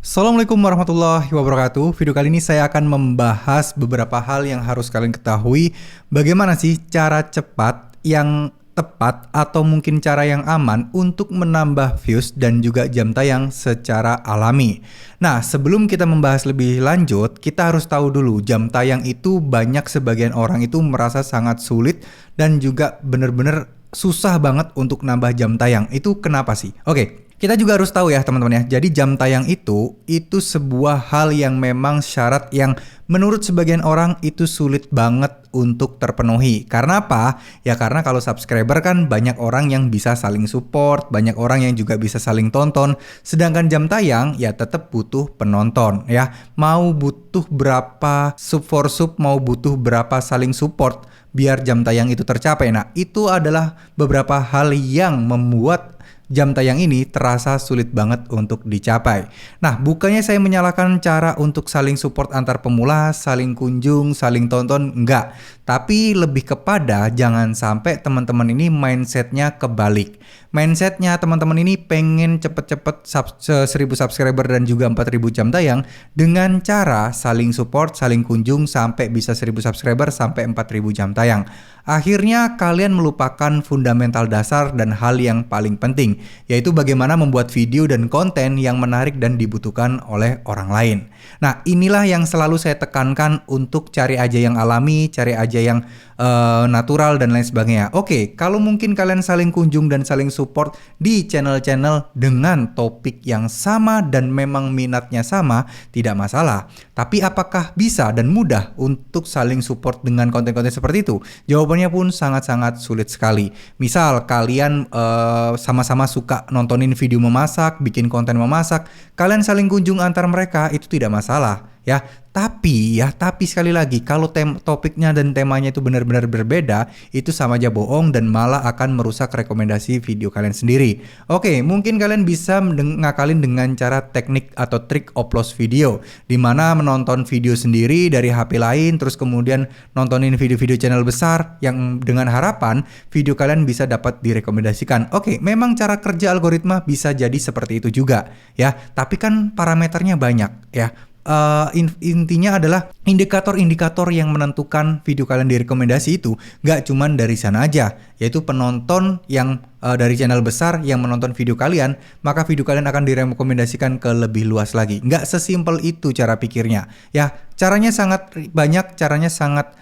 Assalamualaikum warahmatullahi wabarakatuh. Video kali ini saya akan membahas beberapa hal yang harus kalian ketahui. Bagaimana sih cara cepat yang tepat atau mungkin cara yang aman untuk menambah views dan juga jam tayang secara alami. Nah, sebelum kita membahas lebih lanjut, kita harus tahu dulu jam tayang itu banyak sebagian orang itu merasa sangat sulit dan juga benar-benar susah banget untuk nambah jam tayang. Itu kenapa sih? Oke. Kita juga harus tahu ya teman-teman ya, jadi jam tayang itu sebuah hal yang memang syarat yang menurut sebagian orang itu sulit banget untuk terpenuhi. Karena apa? Ya karena kalau subscriber kan banyak orang yang bisa saling support, banyak orang yang juga bisa saling tonton. Sedangkan jam tayang ya tetap butuh penonton ya. Mau butuh berapa sub for sub, mau butuh berapa saling support biar jam tayang itu tercapai. Nah itu adalah beberapa hal yang membuat jam tayang ini terasa sulit banget untuk dicapai. Nah, bukannya saya menyalahkan cara untuk saling support antar pemula, saling kunjung, saling tonton, enggak. Tapi lebih kepada jangan sampai teman-teman ini mindsetnya kebalik. Mindsetnya teman-teman ini pengen cepet-cepet 1000 subscriber dan juga 4000 jam tayang dengan cara saling support, saling kunjung sampai bisa 1000 subscriber sampai 4000 jam tayang. Akhirnya kalian melupakan fundamental dasar dan hal yang paling penting, yaitu bagaimana membuat video dan konten yang menarik dan dibutuhkan oleh orang lain. Nah, inilah yang selalu saya tekankan untuk cari aja yang alami, cari aja yang natural dan lain sebagainya. Oke, kalau mungkin kalian saling kunjung dan saling support di channel-channel dengan topik yang sama dan memang minatnya sama, tidak masalah. Tapi apakah bisa dan mudah untuk saling support dengan konten-konten seperti itu? Jawabannya pun sangat-sangat sulit sekali. Misal kalian sama-sama suka nontonin video memasak, bikin konten memasak, kalian saling kunjung antar mereka itu tidak masalah ya. Tapi sekali lagi kalau topiknya dan temanya itu benar-benar berbeda, itu sama aja bohong dan malah akan merusak rekomendasi video kalian sendiri. Oke, mungkin kalian bisa ngakalin dengan cara teknik atau trik oplos video, dimana menonton video sendiri dari HP lain terus kemudian nontonin video-video channel besar yang dengan harapan video kalian bisa dapat direkomendasikan. Oke, memang cara kerja algoritma bisa jadi seperti itu juga ya, tapi kan parameternya banyak ya. Intinya adalah indikator-indikator yang menentukan video kalian direkomendasi itu gak cuman dari sana aja, yaitu penonton yang dari channel besar yang menonton video kalian, maka video kalian akan direkomendasikan ke lebih luas lagi. Gak sesimpel itu cara pikirnya ya, caranya sangat banyak, caranya sangat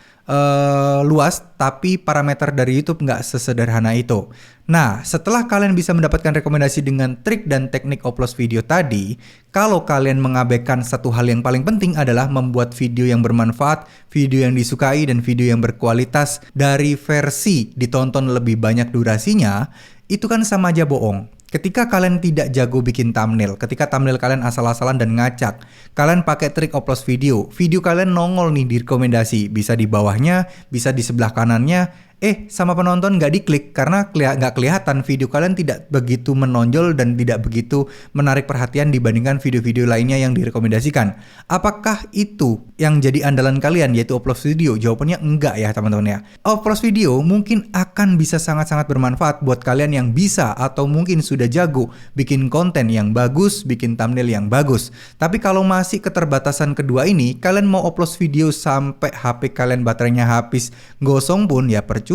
luas, tapi parameter dari YouTube nggak sesederhana itu. Nah, setelah kalian bisa mendapatkan rekomendasi dengan trik dan teknik upload video tadi, kalau kalian mengabaikan satu hal yang paling penting adalah membuat video yang bermanfaat, video yang disukai, dan video yang berkualitas dari versi ditonton lebih banyak durasinya, itu kan sama aja bohong. Ketika kalian tidak jago bikin thumbnail, ketika thumbnail kalian asal-asalan dan ngacak, kalian pakai trik upload video, video kalian nongol nih di rekomendasi, bisa di bawahnya, bisa di sebelah kanannya, sama penonton nggak diklik karena nggak kelihatan video kalian tidak begitu menonjol dan tidak begitu menarik perhatian dibandingkan video-video lainnya yang direkomendasikan. Apakah itu yang jadi andalan kalian, yaitu upload video? Jawabannya enggak ya teman-teman ya. Upload video mungkin akan bisa sangat-sangat bermanfaat buat kalian yang bisa atau mungkin sudah jago bikin konten yang bagus, bikin thumbnail yang bagus. Tapi kalau masih keterbatasan kedua ini, kalian mau upload video sampai HP kalian baterainya habis gosong pun ya percuma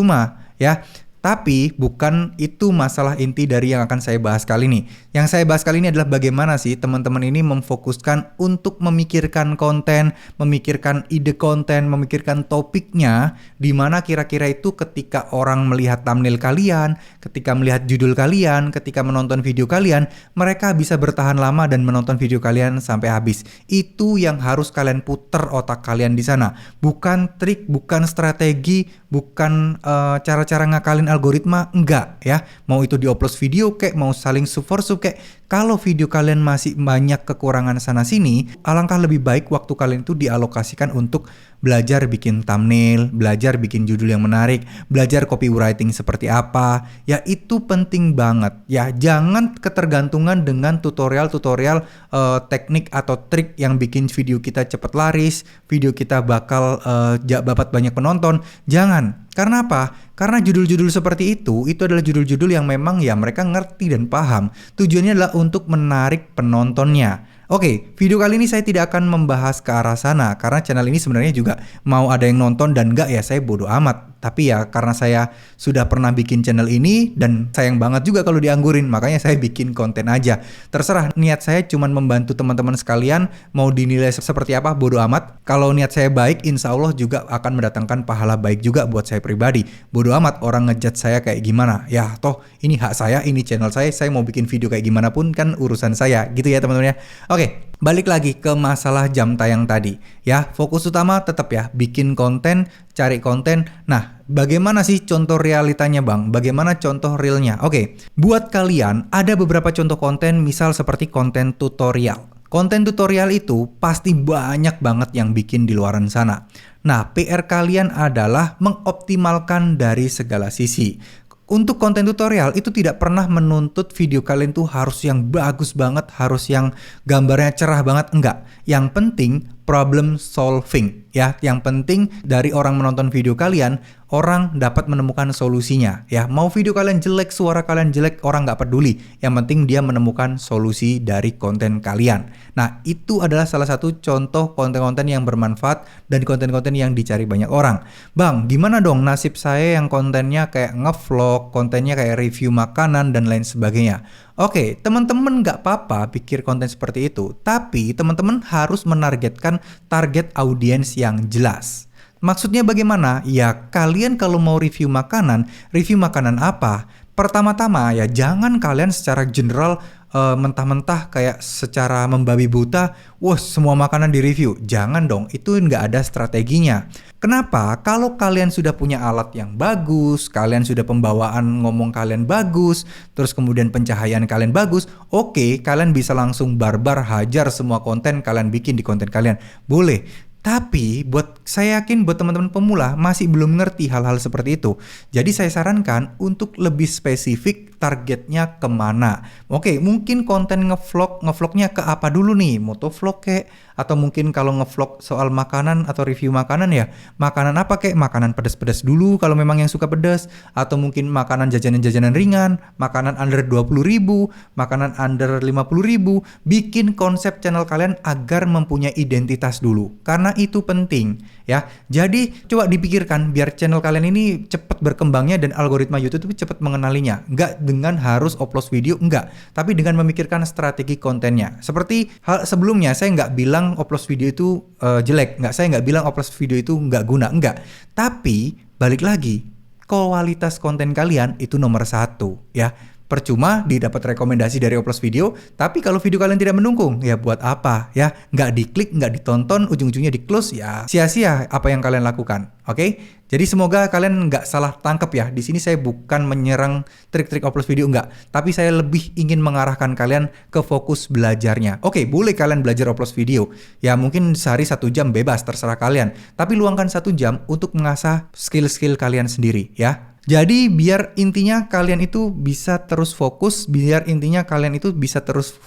ya. Tapi bukan itu masalah inti dari yang akan saya bahas kali ini. Yang saya bahas kali ini adalah bagaimana sih teman-teman ini memfokuskan untuk memikirkan konten, memikirkan ide konten, memikirkan topiknya, di mana kira-kira itu ketika orang melihat thumbnail kalian, ketika melihat judul kalian, ketika menonton video kalian, mereka bisa bertahan lama dan menonton video kalian sampai habis. Itu yang harus kalian puter otak kalian di sana. Bukan trik, bukan strategi, bukan cara-cara ngakalin algoritma, enggak ya. Mau itu di upload video kek, mau saling sub for sub kek, kalau video kalian masih banyak kekurangan sana sini, alangkah lebih baik waktu kalian itu dialokasikan untuk belajar bikin thumbnail, belajar bikin judul yang menarik, belajar copywriting seperti apa. Ya itu penting banget ya. Jangan ketergantungan dengan tutorial-tutorial teknik atau trik yang bikin video kita cepat laris, video kita bakal dapat banyak penonton. Jangan. Karena apa? Karena judul-judul seperti itu adalah judul-judul yang memang ya mereka ngerti dan paham. Tujuannya adalah untuk menarik penontonnya. Oke, video kali ini saya tidak akan membahas ke arah sana karena channel ini sebenarnya juga mau ada yang nonton dan enggak ya saya bodo amat. Tapi ya karena saya sudah pernah bikin channel ini dan sayang banget juga kalau dianggurin, makanya saya bikin konten aja. Terserah, niat saya cuma membantu teman-teman sekalian, mau dinilai seperti apa bodo amat. Kalau niat saya baik, insya Allah juga akan mendatangkan pahala baik juga buat saya pribadi. Bodo amat orang ngejudge saya kayak gimana. Ya toh ini hak saya, ini channel saya mau bikin video kayak gimana pun kan urusan saya gitu ya teman-teman ya. Oke, balik lagi ke masalah jam tayang tadi. Ya, fokus utama tetap ya bikin konten, cari konten. Nah, bagaimana sih contoh realitanya Bang? Bagaimana contoh realnya? Oke, buat kalian ada beberapa contoh konten misal seperti konten tutorial. Konten tutorial itu pasti banyak banget yang bikin di luaran sana. Nah, PR kalian adalah mengoptimalkan dari segala sisi. Untuk konten tutorial itu tidak pernah menuntut video kalian tuh harus yang bagus banget, harus yang gambarnya cerah banget, enggak. Yang penting problem solving ya. Yang penting dari orang menonton video kalian, orang dapat menemukan solusinya ya. Mau video kalian jelek, suara kalian jelek, orang nggak peduli. Yang penting dia menemukan solusi dari konten kalian. Nah, itu adalah salah satu contoh konten-konten yang bermanfaat dan konten-konten yang dicari banyak orang. Bang, gimana dong nasib saya yang kontennya kayak ngevlog, kontennya kayak review makanan dan lain sebagainya? Oke, teman-teman nggak apa-apa pikir konten seperti itu, tapi teman-teman harus menargetkan target audiens yang jelas. Maksudnya bagaimana? Ya, kalian kalau mau review makanan apa? Pertama-tama ya jangan kalian secara general mentah-mentah kayak secara membabi buta, wah semua makanan direview. Jangan dong, itu nggak ada strateginya. Kenapa? Kalau kalian sudah punya alat yang bagus, kalian sudah pembawaan ngomong kalian bagus, terus kemudian pencahayaan kalian bagus, oke, kalian bisa langsung barbar hajar semua konten kalian bikin di konten kalian. Boleh. Tapi saya yakin buat teman-teman pemula masih belum ngerti hal-hal seperti itu. Jadi saya sarankan untuk lebih spesifik targetnya kemana. Oke, mungkin konten ngevlognya ke apa dulu nih? Motovlog kek? Atau mungkin kalau ngevlog soal makanan atau review makanan ya, makanan apa kek? Makanan pedas-pedas dulu kalau memang yang suka pedas. Atau mungkin makanan jajanan-jajanan ringan, makanan under 20.000, makanan under 50.000. Bikin konsep channel kalian agar mempunyai identitas dulu. Karena itu penting ya. Jadi coba dipikirkan biar channel kalian ini cepat berkembangnya dan algoritma YouTube itu cepat mengenalinya. Enggak dengan harus upload video, enggak. Tapi dengan memikirkan strategi kontennya. Seperti hal sebelumnya saya nggak bilang upload video itu jelek. Saya nggak bilang upload video itu nggak guna, enggak. Tapi balik lagi, kualitas konten kalian itu nomor 1 ya. Percuma didapat rekomendasi dari upload video, tapi kalau video kalian tidak mendukung, ya buat apa ya? Nggak diklik, nggak ditonton, ujung-ujungnya di close, ya sia-sia apa yang kalian lakukan. Oke? Jadi semoga kalian nggak salah tangkap ya. Di sini saya bukan menyerang trik-trik upload video, enggak. Tapi saya lebih ingin mengarahkan kalian ke fokus belajarnya. Oke, boleh kalian belajar upload video. Ya mungkin sehari 1 jam bebas, terserah kalian. Tapi luangkan 1 jam untuk mengasah skill-skill kalian sendiri ya. Jadi biar intinya kalian itu bisa terus fokus, biar intinya kalian itu bisa terus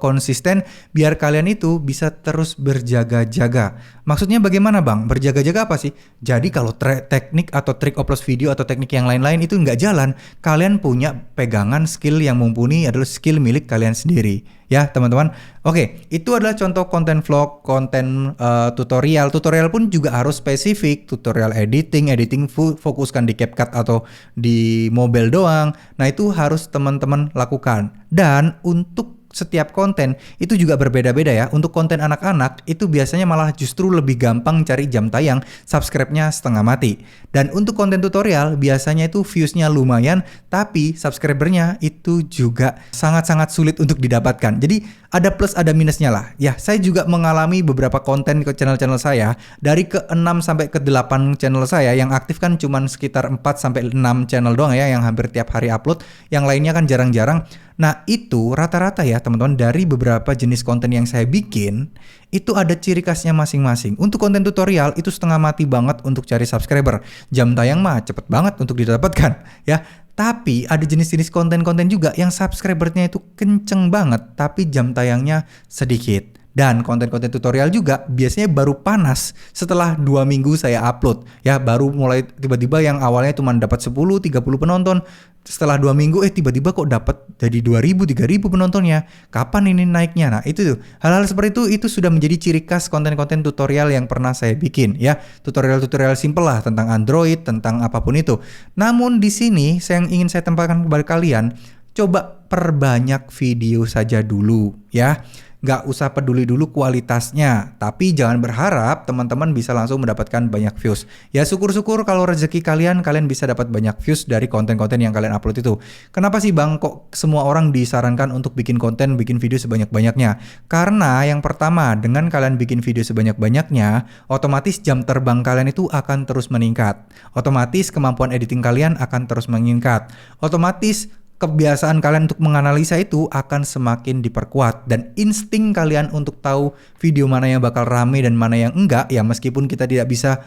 konsisten, biar kalian itu bisa terus berjaga-jaga. Maksudnya bagaimana Bang? Berjaga-jaga apa sih? Jadi kalau teknik atau trik upload video atau teknik yang lain-lain itu nggak jalan, kalian punya pegangan skill yang mumpuni adalah skill milik kalian sendiri. Ya teman-teman, oke, itu adalah contoh konten vlog, konten tutorial. Tutorial pun juga harus spesifik, tutorial editing fokuskan di CapCut atau di mobile doang. Nah itu harus teman-teman lakukan. Dan untuk setiap konten itu juga berbeda-beda ya. Untuk konten anak-anak itu biasanya malah justru lebih gampang cari jam tayang, subscribe-nya setengah mati. Dan untuk konten tutorial biasanya itu views-nya lumayan, tapi subscribernya itu juga sangat-sangat sulit untuk didapatkan. Jadi ada plus ada minusnya lah. Ya, saya juga mengalami beberapa konten ke channel-channel saya. Dari ke 6 sampai ke 8 channel saya yang aktif kan cuma sekitar 4 sampai 6 channel doang ya yang hampir tiap hari upload. Yang lainnya kan jarang-jarang. Nah itu rata-rata ya teman-teman dari beberapa jenis konten yang saya bikin itu ada ciri khasnya masing-masing. Untuk konten tutorial itu setengah mati banget untuk cari subscriber. Jam tayang mah cepet banget untuk didapatkan ya. Tapi ada jenis-jenis konten-konten juga yang subscribernya itu kenceng banget tapi jam tayangnya sedikit. Dan konten-konten tutorial juga biasanya baru panas setelah 2 minggu saya upload. Ya, baru mulai tiba-tiba yang awalnya cuma dapat 10, 30 penonton. Setelah 2 minggu tiba-tiba kok dapat jadi 2.000, 3.000 penontonnya. Kapan ini naiknya? Nah, itu tuh. Hal-hal seperti itu sudah menjadi ciri khas konten-konten tutorial yang pernah saya bikin ya. Tutorial-tutorial simple lah tentang Android, tentang apapun itu. Namun di sini yang ingin saya tempatkan kepada kalian, coba perbanyak video saja dulu ya. Nggak usah peduli dulu kualitasnya, tapi jangan berharap teman-teman bisa langsung mendapatkan banyak views. Ya syukur-syukur kalau rezeki kalian bisa dapat banyak views dari konten-konten yang kalian upload itu. Kenapa sih Bang kok semua orang disarankan untuk bikin konten, bikin video sebanyak-banyaknya? Karena yang pertama, dengan kalian bikin video sebanyak-banyaknya, otomatis jam terbang kalian itu akan terus meningkat. Otomatis kemampuan editing kalian akan terus meningkat. Otomatis kebiasaan kalian untuk menganalisa itu akan semakin diperkuat, dan insting kalian untuk tahu video mana yang bakal rame dan mana yang enggak, ya meskipun kita tidak bisa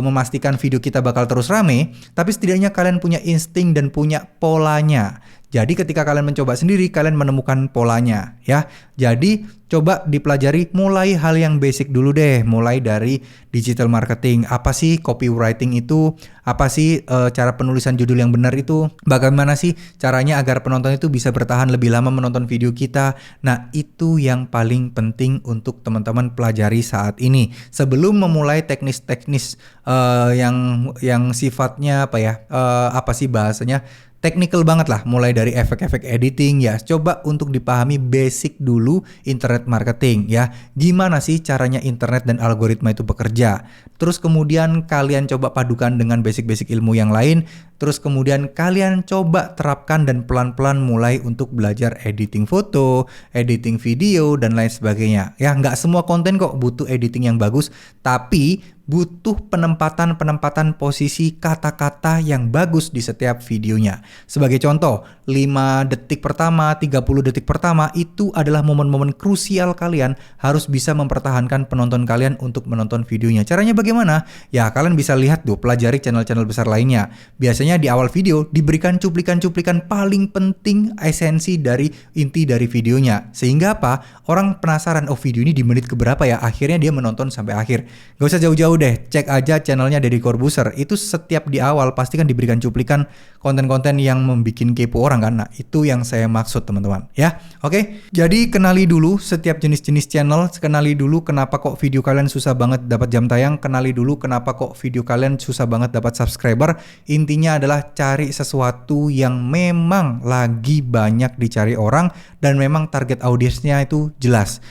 memastikan video kita bakal terus rame, tapi setidaknya kalian punya insting dan punya polanya. Jadi ketika kalian mencoba sendiri, kalian menemukan polanya ya. Jadi coba dipelajari mulai hal yang basic dulu deh, mulai dari digital marketing. Apa sih copywriting itu? Apa sih cara penulisan judul yang benar itu? Bagaimana sih caranya agar penonton itu bisa bertahan lebih lama menonton video kita? Nah, itu yang paling penting untuk teman-teman pelajari saat ini. Sebelum memulai teknis-teknis yang sifatnya apa sih bahasanya? Technical banget lah, mulai dari efek-efek editing ya. Coba untuk dipahami basic dulu internet marketing ya. Gimana sih caranya internet dan algoritma itu bekerja. Terus kemudian kalian coba padukan dengan basic-basic ilmu yang lain. Terus kemudian kalian coba terapkan dan pelan-pelan mulai untuk belajar editing foto, editing video, dan lain sebagainya. Ya, nggak semua konten kok butuh editing yang bagus, tapi butuh penempatan posisi kata-kata yang bagus di setiap videonya. Sebagai contoh, 5 detik pertama, 30 detik pertama itu adalah momen-momen krusial kalian harus bisa mempertahankan penonton kalian untuk menonton videonya. Caranya bagaimana? Ya, kalian bisa lihat tuh, pelajari channel-channel besar lainnya. Biasanya di awal video diberikan cuplikan-cuplikan paling penting, esensi dari inti dari videonya. Sehingga apa? Orang penasaran, oh video ini di menit keberapa ya? Akhirnya dia menonton sampai akhir. Gak usah jauh-jauh deh, cek aja channelnya Deddy Corbuzier. Itu setiap di awal pasti kan diberikan cuplikan konten-konten yang membikin kepo orang kan. Nah, itu yang saya maksud teman-teman ya. Oke, jadi kenali dulu setiap jenis-jenis channel. Kenali dulu kenapa kok video kalian susah banget dapat jam tayang. Kenali dulu kenapa kok video kalian susah banget dapat subscriber. Intinya adalah cari sesuatu yang memang lagi banyak dicari orang, dan memang target audiensnya itu jelas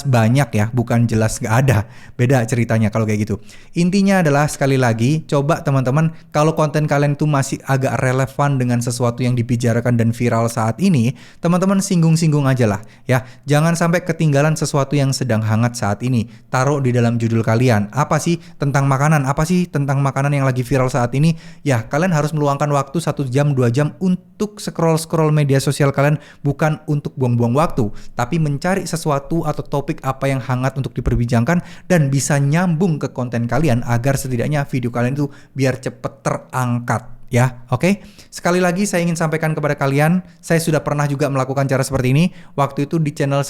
banyak ya, bukan jelas gak ada. Beda ceritanya kalau kayak gitu. Intinya adalah sekali lagi, coba teman-teman, kalau konten kalian itu masih agak relevan dengan sesuatu yang dibicarakan dan viral saat ini, teman-teman singgung-singgung aja lah ya. Jangan sampai ketinggalan sesuatu yang sedang hangat saat ini. Taruh di dalam judul kalian. Apa sih tentang makanan? Apa sih tentang makanan yang lagi viral saat ini? Ya, kalian harus meluangkan waktu 1 jam, 2 jam untuk scroll-scroll media sosial kalian, bukan untuk buang-buang waktu, tapi mencari sesuatu atau topik apa yang hangat untuk diperbincangkan dan bisa nyambung ke konten kalian agar setidaknya video kalian itu biar cepet terangkat. Ya, oke. Sekali lagi saya ingin sampaikan kepada kalian, saya sudah pernah juga melakukan cara seperti ini. Waktu itu di channel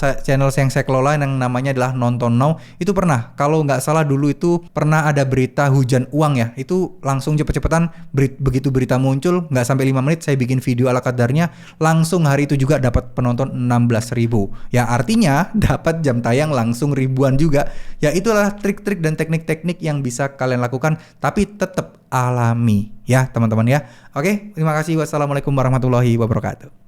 yang saya kelola yang namanya adalah Nonton Now, itu pernah, kalau nggak salah dulu itu pernah ada berita hujan uang ya. Itu langsung cepet-cepetan, begitu berita muncul, nggak sampai 5 menit saya bikin video ala kadarnya, langsung hari itu juga dapat penonton 16.000. Ya, artinya dapat jam tayang langsung ribuan juga. Ya, itulah trik-trik dan teknik-teknik yang bisa kalian lakukan, tapi tetap alami ya teman-teman ya. Oke, terima kasih. Wassalamualaikum warahmatullahi wabarakatuh.